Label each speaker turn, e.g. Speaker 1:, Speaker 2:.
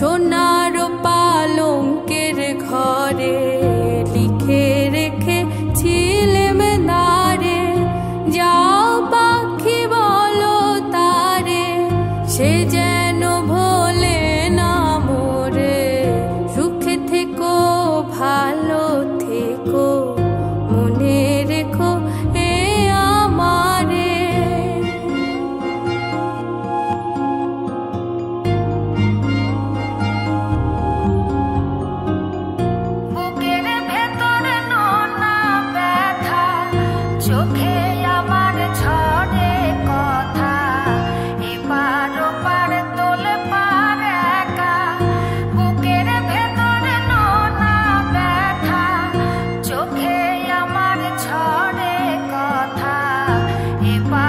Speaker 1: সোনার পালঙ্কের ঘরে লিখে রেখেছিলেম নারে, যাও পাখি বলো তারে, সে যেন ভোলে না মোরে। সুখে থেকো ভালো থেকো, মনে রেখো এ আমারে। বুকের ভেতরে নোনা ব্যথা, চোখে আমার ঝরে কথা, এপার ওপার তোলে পার একা। বুকের ভেতরে নোনা ব্যথা, চোখে আমার ঝরে কথা, এপার